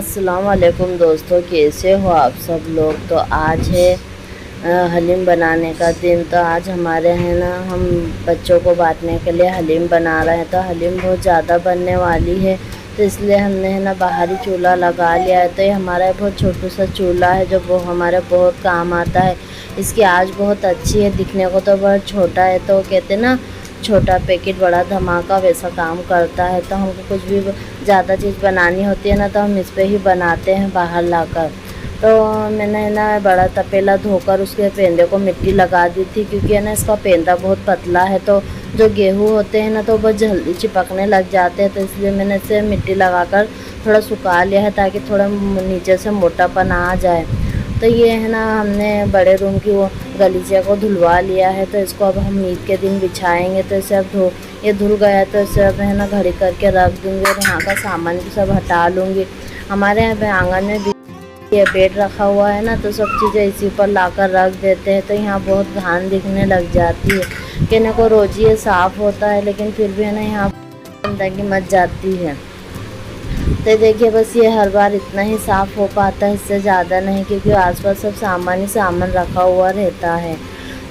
अस्सलाम वालेकुम दोस्तों, कैसे हो आप सब लोग। तो आज है हलीम बनाने का दिन। तो आज हमारे हैं ना, हम बच्चों को बांटने के लिए हलीम बना रहे हैं। तो हलीम बहुत ज़्यादा बनने वाली है, तो इसलिए हमने है ना बाहरी चूल्हा लगा लिया है। तो ये हमारा बहुत छोटा सा चूल्हा है जो वो हमारे बहुत काम आता है। इसकी आँच बहुत अच्छी है, दिखने को तो बहुत छोटा है, तो कहते ना छोटा पैकेट बड़ा धमाका, वैसा काम करता है। तो हमको कुछ भी ज़्यादा चीज़ बनानी होती है ना, तो हम इस पे ही बनाते हैं बाहर लाकर। तो मैंने ना बड़ा तपेला धोकर उसके पेंदे को मिट्टी लगा दी थी, क्योंकि है ना इसका पेंदा बहुत पतला है। तो जो गेहूँ होते हैं ना, तो बहुत जल्दी चिपकने लग जाते हैं। तो इसलिए मैंने इसे मिट्टी लगाकर थोड़ा सुखा लिया है, ताकि थोड़ा नीचे से मोटापन आ जाए। तो ये है ना, हमने बड़े रूम की वो गलीचे को धुलवा लिया है। तो इसको अब हम ईद के दिन बिछाएंगे। तो इसे अब ये धुल गया, तो इसे अब है ना घड़ी करके रख दूँगी और यहाँ का सामान भी सब हटा लूँगी। हमारे यहाँ पे आंगन में भी ये बेड रखा हुआ है ना, तो सब चीज़ें इसी पर लाकर रख देते हैं। तो यहाँ बहुत घान दिखने लग जाती है। कहने को रोज़ ये साफ़ होता है, लेकिन फिर भी है ना यहाँ गंदगी मच जाती है। तो देखिए, बस ये हर बार इतना ही साफ़ हो पाता है, इससे ज़्यादा नहीं, क्योंकि आसपास सब सामान ही सामान रखा हुआ रहता है।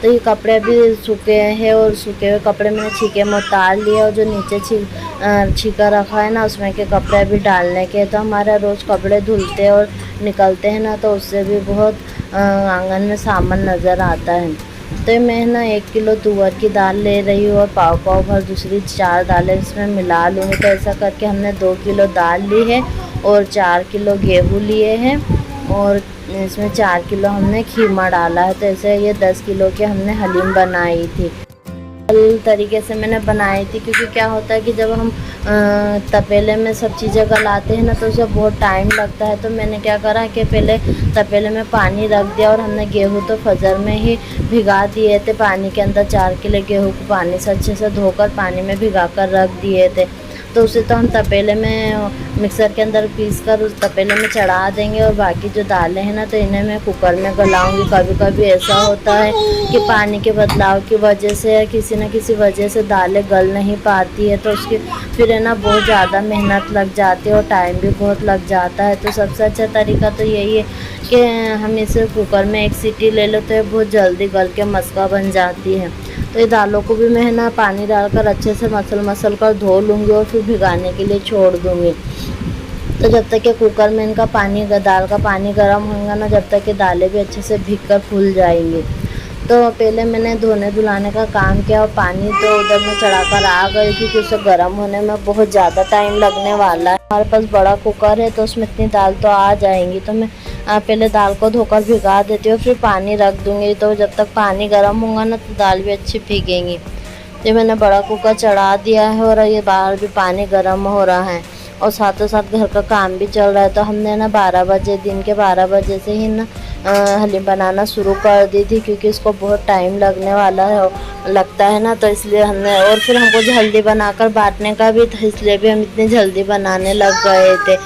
तो ये कपड़े भी सूखे हैं, और सूखे हुए कपड़े मैंने छीके में उतार लिए, और जो नीचे छीका रखा है ना, उसमें के कपड़े भी डालने के। तो हमारा रोज़ कपड़े धुलते और निकलते हैं ना, तो उससे भी बहुत आंगन में सामान नज़र आता है। तो मैं ना 1 किलो तुअर की दाल ले रही हूँ, और पाव भर दूसरी 4 दालें इसमें मिला लूँगी। तो ऐसा करके हमने 2 किलो दाल ली है, और 4 किलो गेहूँ लिए हैं, और इसमें 4 किलो हमने खीमा डाला है। तो ऐसे ये 10 किलो के हमने हलीम बनाई थी। तरीके से मैंने बनाई थी, क्योंकि क्या होता है कि जब हम तपेले में सब चीज़ें गलाते हैं ना, तो उसे बहुत टाइम लगता है। तो मैंने क्या करा कि पहले तपेले में पानी रख दिया, और हमने गेहूँ तो फजर में ही भिगा दिए थे पानी के अंदर। 4 किलो गेहूँ को पानी से अच्छे से धोकर पानी में भिगा कर रख दिए थे। तो उसे तो हम तपेले में मिक्सर के अंदर पीस कर उस तपेले में चढ़ा देंगे, और बाकी जो दालें हैं ना, तो इन्हें मैं कुकर में गलाऊंगी। कभी कभी ऐसा होता है कि पानी के बदलाव की वजह से या किसी न किसी वजह से दालें गल नहीं पाती है, तो उसकी फिर है ना बहुत ज़्यादा मेहनत लग जाती है, और टाइम भी बहुत लग जाता है। तो सबसे अच्छा तरीका तो यही है कि हम इसे कुकर में 1 सीटी ले लो, तो ये बहुत जल्दी गल के मस्का बन जाती है। तो ये दालों को भी मैं ना पानी डालकर अच्छे से मसल कर धो लूँगी, और फिर भिगाने के लिए छोड़ दूँगी। तो जब तक ये कुकर में इनका पानी दाल का पानी गर्म होगा ना, जब तक ये दालें भी अच्छे से भीग कर फूल जाएंगी। तो पहले मैंने धोने धुलाने का काम किया, और पानी तो उधर में चढ़ाकर आ गई, क्योंकि उसे गर्म होने में बहुत ज़्यादा टाइम लगने वाला है। हमारे पास बड़ा कुकर है, तो उसमें इतनी दाल तो आ जाएंगी। तो मैं पहले दाल को धोकर भिगा देती हूँ, फिर पानी रख दूँगी। तो जब तक पानी गर्म होगा ना, तो दाल भी अच्छी भीगेंगी। तो मैंने बड़ा कुकर चढ़ा दिया है, और ये बाहर भी पानी गर्म हो रहा है, और साथों साथ घर का काम भी चल रहा है। तो हमने ना 12 बजे, दिन के 12 बजे से ही ना हलीम बनाना शुरू कर दी थी, क्योंकि इसको बहुत टाइम लगने वाला है, लगता है ना। तो इसलिए हमने, और फिर हमको जल्दी बनाकर बांटने का भी था, इसलिए भी हम इतनी जल्दी बनाने लग गए थे।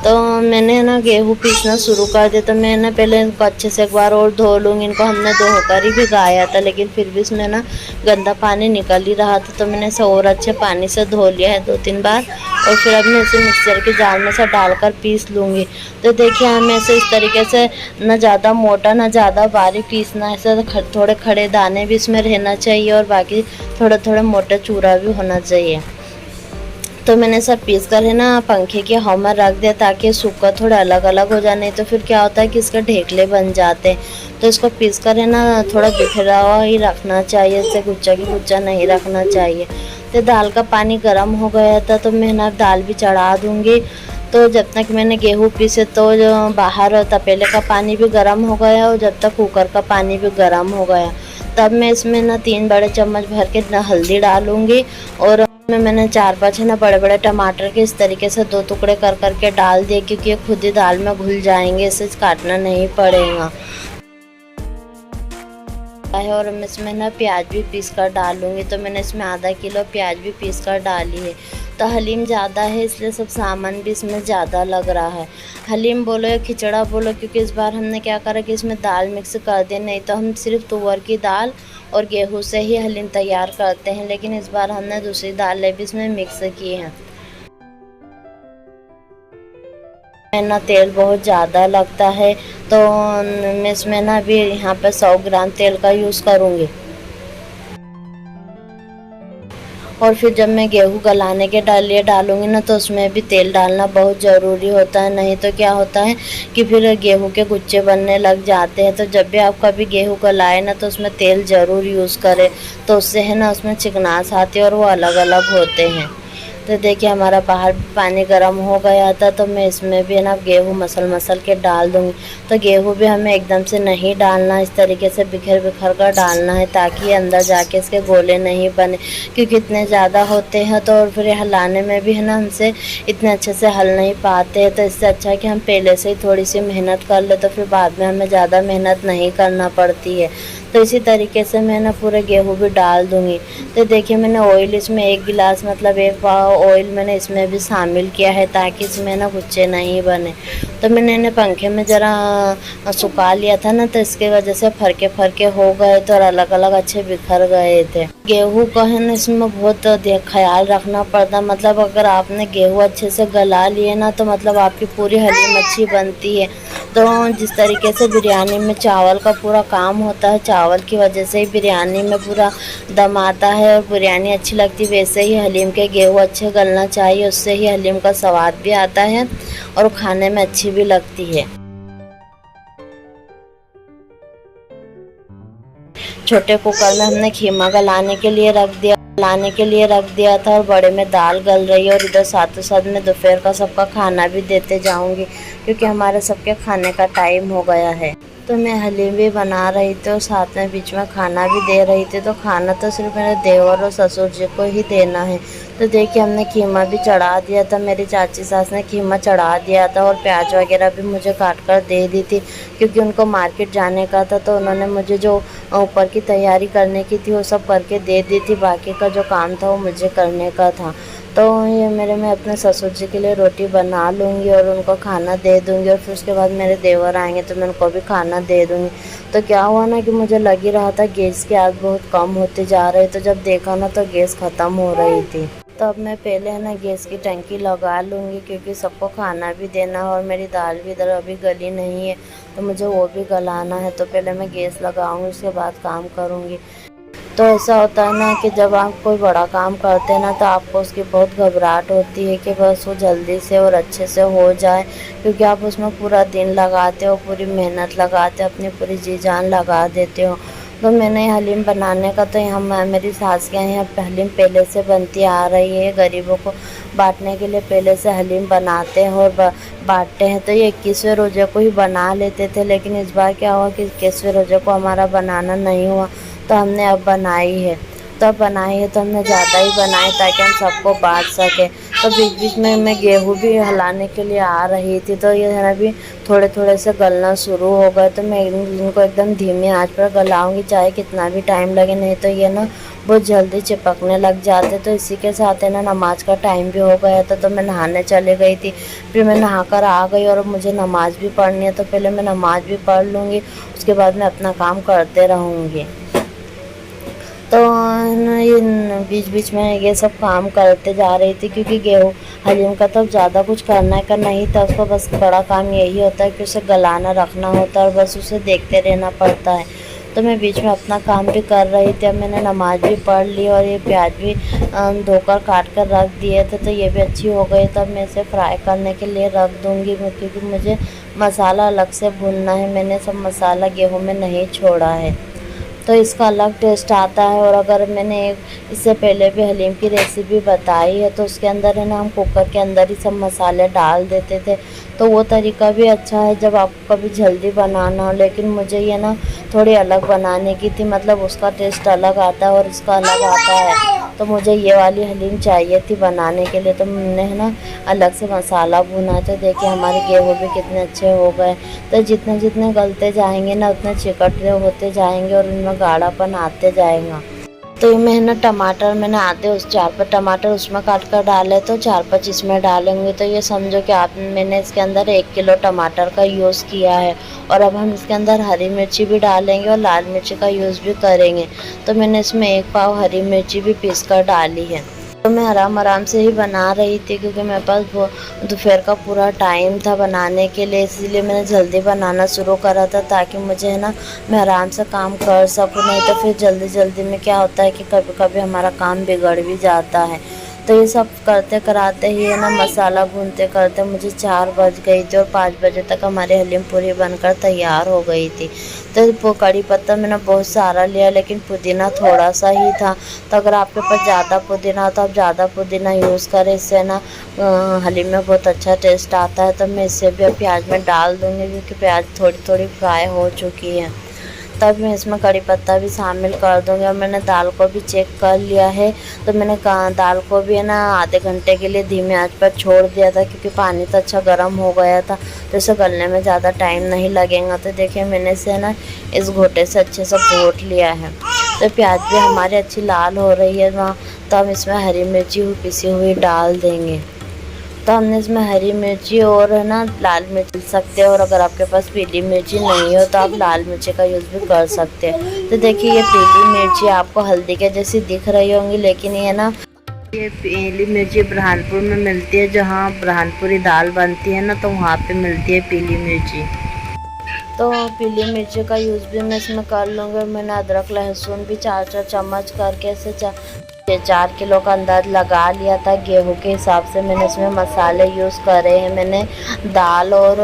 तो मैंने ना गेहूँ पीसना शुरू कर दिया। तो मैं ना पहले इनको अच्छे से एक बार और धो लूँगी। इनको हमने धोकर ही भिगाया था, लेकिन फिर भी इसमें ना गंदा पानी निकल ही रहा था। तो मैंने इसे और अच्छे पानी से धो लिया है 2-3 बार, और फिर अब मैं इसे मिक्सर के जार में से डालकर पीस लूँगी। तो देखिए, हमें इसे इस तरीके से ना ज़्यादा मोटा ना ज़्यादा बारीक पीसना है। ऐसे थोड़े खड़े दाने भी इसमें रहना चाहिए, और बाकी थोड़े थोड़े मोटे चूरा भी होना चाहिए। तो मैंने सब पीस कर है ना पंखे के हवा में रख दिया, ताकि सूखा थोड़ा अलग अलग हो जाए। नहीं तो फिर क्या होता है कि इसके ढेकले बन जाते हैं। तो इसको पीस कर है ना थोड़ा बिखरा हुआ ही रखना चाहिए, इससे गुच्छा की गुच्छा नहीं रखना चाहिए। तो दाल का पानी गर्म हो गया था, तो मैं ना दाल भी चढ़ा दूँगी। तो जब तक मैंने गेहूँ पीसे, तो जो बाहर तपेले का पानी भी गर्म हो गया, और जब तक कुकर का पानी भी गर्म हो गया, तब मैं इसमें ना 3 बड़े चम्मच भर के ना हल्दी डालूँगी, और मैंने 4-5 है ना बड़े बड़े टमाटर के इस तरीके से 2 टुकड़े कर के डाल दिए, क्योंकि ये खुद ही दाल में घुल जाएंगे, इसे काटना नहीं पड़ेगा। और मैं इसमें ना प्याज भी पीस कर डालूँगी। तो मैंने इसमें आधा किलो प्याज भी पीस कर डाली है। तो हलीम ज़्यादा है, इसलिए सब सामान भी इसमें ज़्यादा लग रहा है। हलीम बोलो या खिचड़ा बोलो, क्योंकि इस बार हमने क्या करा कि इसमें दाल मिक्स कर दी। नहीं तो हम सिर्फ तुअर की दाल और गेहूं से ही हलीम तैयार करते हैं, लेकिन इस बार हमने दूसरी दालें भी इसमें मिक्स की हैं। ना तेल बहुत ज़्यादा लगता है, तो मैं इसमें ना अभी यहाँ पे 100 ग्राम तेल का यूज़ करूँगी। और फिर जब मैं गेहूँ गलाने के लिए डालूँगी ना, तो उसमें भी तेल डालना बहुत ज़रूरी होता है, नहीं तो क्या होता है कि फिर गेहूँ के गुच्छे बनने लग जाते हैं। तो जब भी आप कभी गेहूँ गलाए ना, तो उसमें तेल ज़रूर यूज़ करें, तो उससे है ना उसमें चिकनास आती है और वो अलग अलग होते हैं। तो देखिए हमारा बाहर भी पानी गर्म हो गया था, तो मैं इसमें भी है ना गेहूँ मसल के डाल दूँगी। तो गेहूँ भी हमें एकदम से नहीं डालना, इस तरीके से बिखर बिखर कर डालना है, ताकि अंदर जाके इसके गोले नहीं बने, क्योंकि इतने ज़्यादा होते हैं तो और फिर हिलाने में भी है ना हमसे इतने अच्छे से हल नहीं पाते हैं। तो इससे अच्छा है कि हम पहले से ही थोड़ी सी मेहनत कर ले, तो फिर बाद में हमें ज़्यादा मेहनत नहीं करना पड़ती है। तो इसी तरीके से मैं ना पूरे गेहूँ भी डाल दूँगी। तो देखिए मैंने ऑयल इसमें 1 गिलास मतलब 1 पाव ऑयल मैंने इसमें भी शामिल किया है, ताकि इसमें ना गुच्छे नहीं बने। तो मैंने इन्हें पंखे में ज़रा सुखा लिया था ना, तो इसके वजह से फरके फरके हो गए थे और अलग अलग अच्छे बिखर गए थे। गेहूँ का है ना इसमें बहुत ख्याल रखना पड़ता, मतलब अगर आपने गेहूँ अच्छे से गला लिए ना, तो मतलब आपकी पूरी हलीम अच्छी बनती है। तो जिस तरीके से बिरयानी में चावल का पूरा काम होता है, चावल की वजह से ही बिरयानी में पूरा दम आता है और बिरयानी अच्छी लगती है, वैसे ही हलीम के गेहूँ अच्छे गलना चाहिए, उससे ही हलीम का स्वाद भी आता है और खाने में अच्छी भी लगती है। छोटे कुकर में हमने खीमा गलाने के लिए रख दिया था, और बड़े में दाल गल रही है, और इधर साथों साथ में दोपहर का सबका खाना भी देते जाऊंगी, क्योंकि हमारे सबके खाने का टाइम हो गया है। तो मैं हलीम भी बना रही थी और साथ में बीच में खाना भी दे रही थी। तो खाना तो सिर्फ मेरे देवर और ससुर जी को ही देना है। तो देखिए हमने खीमा भी चढ़ा दिया था, मेरी चाची सास ने खीमा चढ़ा दिया था, और प्याज वगैरह भी मुझे काट कर दे दी थी, क्योंकि उनको मार्केट जाने का था। तो उन्होंने मुझे जो ऊपर की तैयारी करने की थी वो सब करके दे दी थी, बाकी का जो काम था वो मुझे करने का था। तो ये मैं अपने ससुर जी के लिए रोटी बना लूँगी और उनको खाना दे दूँगी, और फिर उसके बाद मेरे देवर आएंगे तो मैं उनको भी खाना दे दूँगी। तो क्या हुआ ना कि मुझे लग ही रहा था गैस की आग बहुत कम होती जा रही, तो जब देखा ना तो गैस ख़त्म हो रही थी। तो अब मैं पहले है ना गैस की टंकी लगा लूँगी, क्योंकि सबको खाना भी देना है और मेरी दाल भी इधर अभी गली नहीं है, तो मुझे वो भी गलाना है। तो पहले मैं गैस लगाऊँगी, उसके बाद काम करूँगी। तो ऐसा होता है ना कि जब आप कोई बड़ा काम करते हैं ना, तो आपको उसकी बहुत घबराहट होती है कि बस वो जल्दी से और अच्छे से हो जाए, क्योंकि आप उसमें पूरा दिन लगाते हो, पूरी मेहनत लगाते हो, अपनी पूरी जी जान लगा देते हो। तो मैंने हलीम बनाने का तो यहाँ मेरी सास के यहाँ हलीम पहले से बनती आ रही है, गरीबों को बांटने के लिए पहले से हलीम बनाते हैं और बांटते हैं। तो ये 21वें रोज़े को ही बना लेते थे, लेकिन इस बार क्या हुआ कि 21वें रोज़े को हमारा बनाना नहीं हुआ, तो हमने अब बनाई है। तो हमने ज़्यादा ही बनाई, ताकि हम सबको बांट सकें। तो बीच बीच में मैं गेहूँ भी हिलाने के लिए आ रही थी, तो ये है ना भी थोड़े थोड़े से गलना शुरू हो गए। तो मैं इनको एकदम धीमी आंच पर गलाऊंगी, चाहे कितना भी टाइम लगे, नहीं तो ये ना बहुत जल्दी चिपकने लग जाते। तो इसी के साथ है ना नमाज का टाइम भी हो गया था, तो मैं नहाने चली गई थी। फिर मैं नहाकर आ गई और मुझे नमाज़ भी पढ़नी है, तो पहले मैं नमाज़ भी पढ़ लूँगी, उसके बाद मैं अपना काम करते रहूँगी। तो ये बीच बीच में ये सब काम करते जा रही थी, क्योंकि गेहूँ हलीम का तो ज़्यादा कुछ करने का नहीं था, उसको बस बड़ा काम यही होता है कि उसे गलाना रखना होता है और बस उसे देखते रहना पड़ता है। तो मैं बीच में अपना काम भी कर रही थी। अब मैंने नमाज भी पढ़ ली और ये प्याज भी धोकर काट कर रख दिए थे, तो ये भी अच्छी हो गई। तब मैं इसे फ्राई करने के लिए रख दूँगी, क्योंकि मुझे मसाला अलग से भूनना है। मैंने सब मसाला गेहूँ में नहीं छोड़ा है, तो इसका अलग टेस्ट आता है। और अगर मैंने इससे पहले भी हलीम की रेसिपी बताई है, तो उसके अंदर है ना हम कुकर के अंदर ही सब मसाले डाल देते थे, तो वो तरीका भी अच्छा है जब आपको कभी जल्दी बनाना हो। लेकिन मुझे ये ना थोड़ी अलग बनाने की थी, मतलब उसका टेस्ट अलग आता है और इसका अलग आता है। तो मुझे ये वाली हलीम चाहिए थी बनाने के लिए, तो मैंने है ना अलग से मसाला भुना। तो देखिए हमारे गेहूँ भी कितने अच्छे हो गए। तो जितने जितने गलते जाएंगे ना, उतने चिकटते होते जाएंगे और उनमें गाढ़ापन आते जाएगा। तो ये मैं ना टमाटर मैंने आधे उस 4-5 टमाटर उसमें काट कर डाले, तो 4-5 इसमें डालेंगे। तो ये समझो कि मैंने इसके अंदर 1 किलो टमाटर का यूज़ किया है। और अब हम इसके अंदर हरी मिर्ची भी डालेंगे और लाल मिर्ची का यूज़ भी करेंगे। तो मैंने इसमें 1 पाव हरी मिर्ची भी पीस कर डाली है। तो मैं आराम आराम से ही बना रही थी क्योंकि मेरे पास वो दोपहर का पूरा टाइम था बनाने के लिए, इसीलिए मैंने जल्दी बनाना शुरू करा था ताकि मुझे है ना मैं आराम से काम कर सकूँ। नहीं तो फिर जल्दी जल्दी में क्या होता है कि कभी कभी हमारा काम बिगड़ भी जाता है। तो ये सब करते कराते ही है ना मसाला भूनते करते मुझे 4 बज गई थी और 5 बजे तक हमारी हलीम पूरी बनकर तैयार हो गई थी। तो वो कड़ी पत्ता मैंने बहुत सारा लिया लेकिन पुदीना थोड़ा सा ही था। तो अगर आपके पास ज़्यादा पुदीना हो तो आप ज़्यादा पुदीना यूज़ करें, इससे ना हलीम में बहुत अच्छा टेस्ट आता है। तो मैं इससे भी प्याज में डाल दूँगी क्योंकि प्याज थोड़ी थोड़ी फ्राई हो चुकी है। तब मैं इसमें कड़ी पत्ता भी शामिल कर दूँगी और मैंने दाल को भी चेक कर लिया है। तो मैंने दाल को भी है ना आधे घंटे के लिए धीमे आंच पर छोड़ दिया था क्योंकि पानी तो अच्छा गर्म हो गया था, तो इसे गलने में ज़्यादा टाइम नहीं लगेगा। तो देखिए मैंने इसे ना इस घोटे से अच्छे से घोट लिया है। तो प्याज भी हमारी अच्छी लाल हो रही है वहाँ, तो हम इसमें हरी मिर्ची पिसी हुई डाल देंगे। तो हमने इसमें हरी मिर्ची और है ना लाल मिर्च डाल सकते हैं, और अगर आपके पास पीली मिर्ची नहीं हो तो आप लाल मिर्ची का यूज़ भी कर सकते हैं। तो देखिए ये पीली मिर्ची आपको हल्दी के जैसी दिख रही होंगी, लेकिन ये ना ये पीली मिर्ची बुरहानपुर में मिलती है, जहाँ बुरहानपुरी दाल बनती है ना तो वहाँ पे मिलती है पीली मिर्ची। तो पीली मिर्ची का यूज़ भी मैं इसमें कर लूँगी। और मैंने अदरक लहसुन भी 4-4 चम्मच करके इसे 4 किलो का अंदाज लगा लिया था। गेहूं के हिसाब से मैंने इसमें मसाले यूज़ करे हैं। मैंने दाल और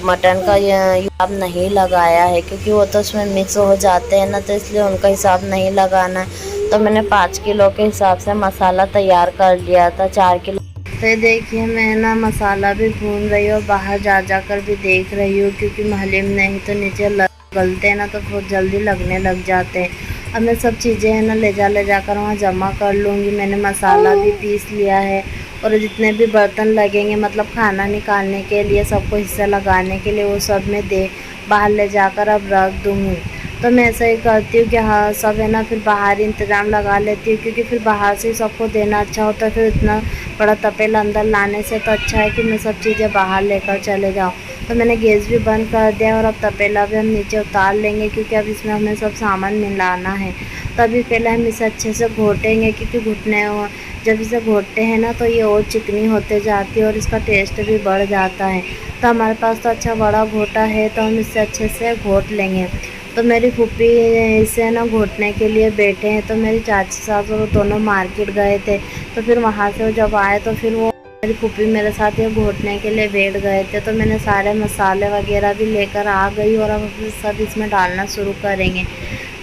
मटन का हिसाब नहीं लगाया है क्योंकि वो तो उसमें मिक्स हो जाते हैं ना, तो इसलिए उनका हिसाब नहीं लगाना है। तो मैंने 5 किलो के हिसाब से मसाला तैयार कर लिया था 4 किलो। तो देखिए मैं ना मसाला भी भून रही हूँ, बाहर जा कर भी देख रही हूँ क्योंकि हलीम नहीं तो नीचे गलते हैं ना तो बहुत जल्दी लगने लग जाते हैं। अब मैं सब चीज़ें है ना ले जाकर वहाँ जमा कर लूँगी। मैंने मसाला भी पीस लिया है और जितने भी बर्तन लगेंगे मतलब खाना निकालने के लिए सबको हिस्सा लगाने के लिए वो सब मैं बाहर ले जाकर अब रख दूँगी। तो मैं ऐसा ही करती हूँ कि हाँ सब है ना फिर बाहर ही इंतज़ाम लगा लेती हूँ क्योंकि फिर बाहर से सबको देना अच्छा होता है। फिर इतना बड़ा तपेला अंदर लाने से तो अच्छा है कि मैं सब चीज़ें बाहर लेकर चले जाऊँ। तो मैंने गैस भी बंद कर दिया और अब तपेला भी हम नीचे उतार लेंगे क्योंकि अब इसमें हमें सब सामान मिलाना है। तभी पहले हम इसे अच्छे से घोटेंगे क्योंकि जब इसे घोटते हैं ना तो ये और चिकनी होते जाती है और इसका टेस्ट भी बढ़ जाता है। तो हमारे पास तो अच्छा बड़ा घोटा है तो हम इसे अच्छे से घोट लेंगे। तो मेरी फूफी इसे ना घोटने के लिए बैठे हैं। तो मेरी चाची सास और दोनों मार्केट गए थे, तो फिर वहाँ से वो जब आए तो फिर वो मेरी फूफी मेरे साथ ये घोटने के लिए बैठ गए थे। तो मैंने सारे मसाले वगैरह भी लेकर आ गई और अब सब इसमें डालना शुरू करेंगे।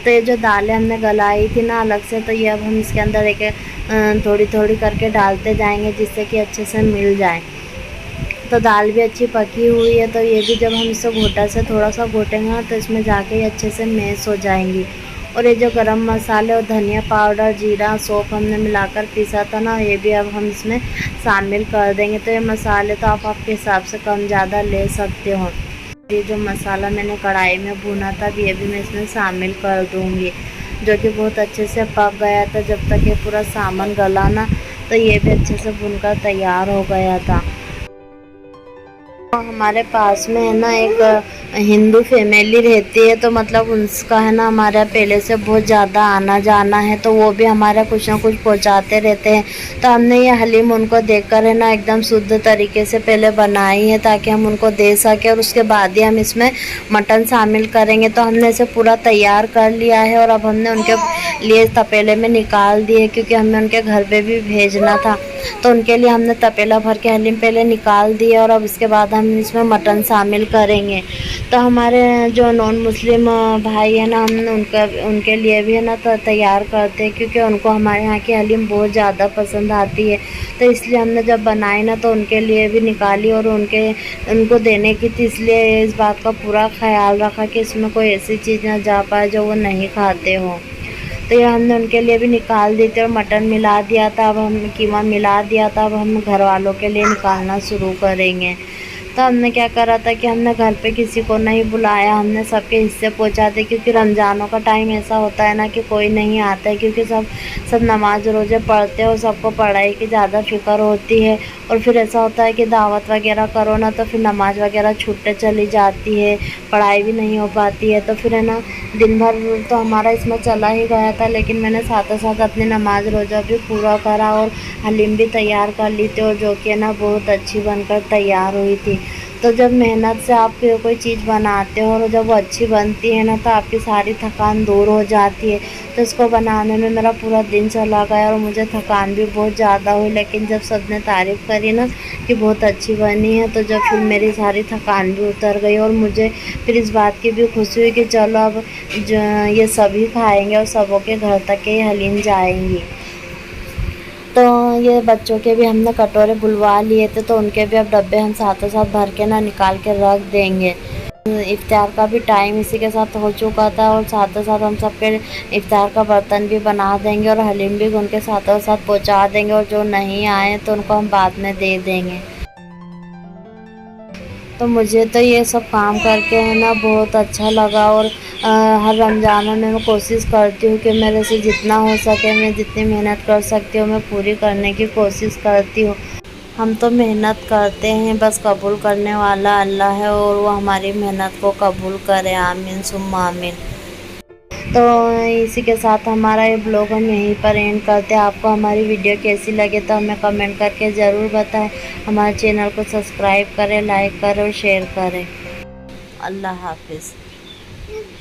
तो ये जो दालें हमने गलाई थी ना अलग से, तो ये अब हम इसके अंदर एक थोड़ी थोड़ी करके डालते जाएंगे जिससे कि अच्छे से मिल जाए। तो दाल भी अच्छी पकी हुई है, तो ये भी जब हम इसे घोटा से थोड़ा सा घोटेंगे ना तो इसमें जाके ये अच्छे से मैश हो जाएंगी। और ये जो गरम मसाले और धनिया पाउडर जीरा सौंफ हमने मिलाकर पीसा था ना, ये भी अब हम इसमें शामिल कर देंगे। तो ये मसाले तो आप आपके हिसाब से कम ज़्यादा ले सकते हो। ये जो मसाला मैंने कढ़ाई में भुना था ये भी मैं इसमें शामिल कर दूँगी, जो कि बहुत अच्छे से पक गया था। जब तक ये पूरा सामान गला ना तो ये भी अच्छे से भुनकर तैयार हो गया था। हमारे पास में है ना एक हिंदू फैमिली रहती है, तो मतलब उसका है ना हमारे यहाँ पहले से बहुत ज़्यादा आना जाना है, तो वो भी हमारा कुछ ना कुछ पहुँचाते रहते हैं। तो हमने ये हलीम उनको देकर है ना एकदम शुद्ध तरीके से पहले बनाई है ताकि हम उनको दे सकें, और उसके बाद ही हम इसमें मटन शामिल करेंगे। तो हमने इसे पूरा तैयार कर लिया है और अब हमने उनके लिए तपेले में निकाल दिए क्योंकि हमें उनके घर पे भी भेजना था। तो उनके लिए हमने तपेला भर के हलीम पहले निकाल दिए और अब इसके बाद हम इसमें मटन शामिल करेंगे। तो हमारे जो नॉन मुस्लिम भाई है ना, हम उनके लिए भी है ना तो तैयार करते हैं क्योंकि उनको हमारे यहाँ की हलीम बहुत ज़्यादा पसंद आती है। तो इसलिए हमने जब बनाई ना तो उनके लिए भी निकाली और उनको देने की थी, इसलिए इस बात का पूरा ख्याल रखा कि इसमें कोई ऐसी चीज़ ना जा पाए जो वो नहीं खाते हों। तो ये हमने उनके लिए भी निकाल दी थी और मटन मिला दिया था। अब हम कीमा मिला दिया था। अब हम घर वालों के लिए निकालना शुरू करेंगे। तो हमने क्या करा था कि हमने घर पे किसी को नहीं बुलाया, हमने सबके हिस्से पहुँचा दिए, क्योंकि रमज़ानों का टाइम ऐसा होता है ना कि कोई नहीं आता है, क्योंकि सब नमाज रोज़े पढ़ते हैं और सबको पढ़ाई की ज़्यादा फ़िक्र होती है। और फिर ऐसा होता है कि दावत वगैरह करो ना तो फिर नमाज वगैरह छूटते चली जाती है, पढ़ाई भी नहीं हो पाती है। तो फिर है ना, दिन भर तो हमारा इसमें चला ही गया था, लेकिन मैंने साथ साथ अपनी नमाज रोज़ा भी पूरा करा और हलीम भी तैयार कर ली थी, और जो कि है ना बहुत अच्छी बनकर तैयार हुई थी। तो जब मेहनत से आप कोई चीज़ बनाते हो और जब वो अच्छी बनती है ना, तो आपकी सारी थकान दूर हो जाती है। तो इसको बनाने में मेरा पूरा दिन चला गया और मुझे थकान भी बहुत ज़्यादा हुई, लेकिन जब सबने तारीफ़ करी ना कि बहुत अच्छी बनी है, तो जब फिर मेरी सारी थकान भी उतर गई और मुझे फिर इस बात की भी खुशी हुई कि चलो अब ये सभी खाएंगे और सबों के घर तक ये हलीम जाएंगी। तो ये बच्चों के भी हमने कटोरे बुलवा लिए थे, तो उनके भी अब डब्बे हम साथों साथ भर के ना निकाल के रख देंगे। इफ्तार का भी टाइम इसी के साथ हो चुका था, और साथों साथ हम सबके इफ्तार का बर्तन भी बना देंगे और हलीम भी उनके साथों साथ पहुंचा देंगे, और जो नहीं आए तो उनको हम बाद में दे देंगे। तो मुझे तो ये सब काम करके है ना बहुत अच्छा लगा, और हर रमज़ानों में मैं कोशिश करती हूँ कि मेरे से जितना हो सके, मैं जितनी मेहनत कर सकती हूँ मैं पूरी करने की कोशिश करती हूँ। हम तो मेहनत करते हैं, बस कबूल करने वाला अल्लाह है, और वो हमारी मेहनत को कबूल करे, आमीन सुम्मा आमीन। तो इसी के साथ हमारा ये ब्लॉग हम यहीं पर एंड करते हैं। आपको हमारी वीडियो कैसी लगे तो हमें कमेंट करके ज़रूर बताएं। हमारे चैनल को सब्सक्राइब करें, लाइक करें और शेयर करें। अल्लाह हाफिज़।